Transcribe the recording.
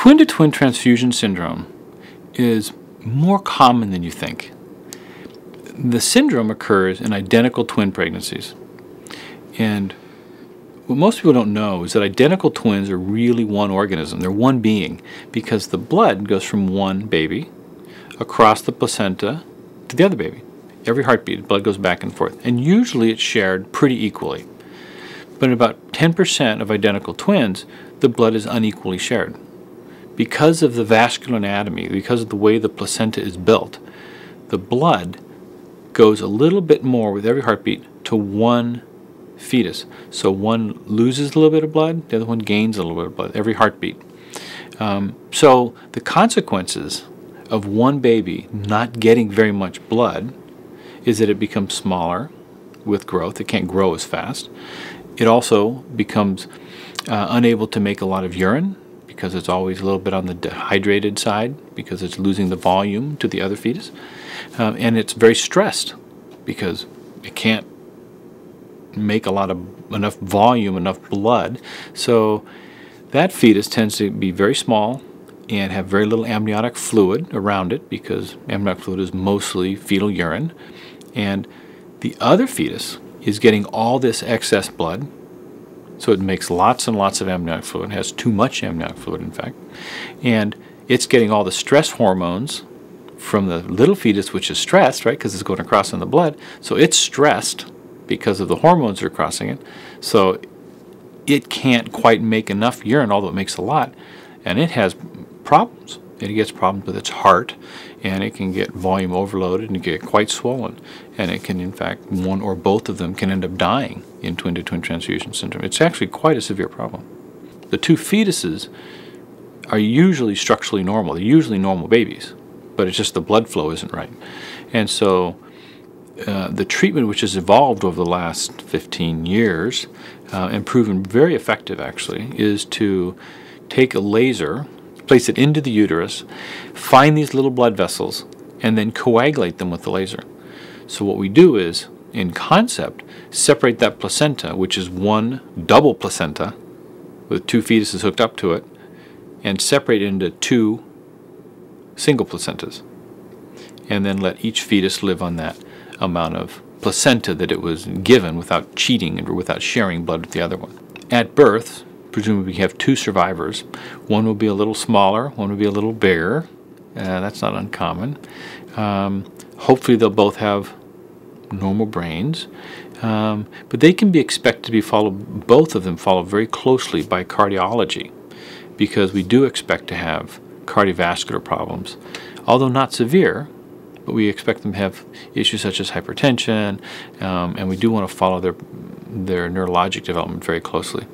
Twin-to-twin transfusion syndrome is more common than you think. The syndrome occurs in identical twin pregnancies. And what most people don't know is that identical twins are really one organism. They're one being because the blood goes from one baby across the placenta to the other baby. Every heartbeat, blood goes back and forth. And usually it's shared pretty equally. But in about 10% of identical twins, the blood is unequally shared. Because of the vascular anatomy, because of the way the placenta is built, the blood goes a little bit more with every heartbeat to one fetus. So one loses a little bit of blood, the other one gains a little bit of blood, every heartbeat. So the consequences of one baby not getting very much blood is that it becomes smaller with growth. It can't grow as fast. It also becomes unable to make a lot of urine because it's always a little bit on the dehydrated side because it's losing the volume to the other fetus. And it's very stressed because it can't make enough volume, enough blood. So that fetus tends to be very small and have very little amniotic fluid around it because amniotic fluid is mostly fetal urine. And the other fetus is getting all this excess blood, so it makes lots and lots of amniotic fluid. It has too much amniotic fluid, in fact. And it's getting all the stress hormones from the little fetus, which is stressed, right, because it's going across in the blood. So it's stressed because of the hormones that are crossing it. So it can't quite make enough urine, although it makes a lot. And it has problems. It gets problems with its heart, and it can get volume overloaded and get quite swollen. And it can, in fact, one or both of them can end up dying in twin-to-twin transfusion syndrome. It's actually quite a severe problem. The two fetuses are usually structurally normal. They're usually normal babies, but it's just the blood flow isn't right. And so the treatment, which has evolved over the last 15 years and proven very effective, actually, is to take a laser, place it into the uterus, find these little blood vessels, and then coagulate them with the laser. So what we do is, in concept, separate that placenta, which is one double placenta with two fetuses hooked up to it, and separate it into two single placentas. And then let each fetus live on that amount of placenta that it was given without cheating or without sharing blood with the other one. At birth, presumably we have two survivors. One will be a little smaller, one will be a little bigger. That's not uncommon. Hopefully they'll both have normal brains. But they can be expected to be followed, both of them followed very closely by cardiology, because we do expect to have cardiovascular problems, although not severe, but we expect them to have issues such as hypertension, and we do want to follow their neurologic development very closely.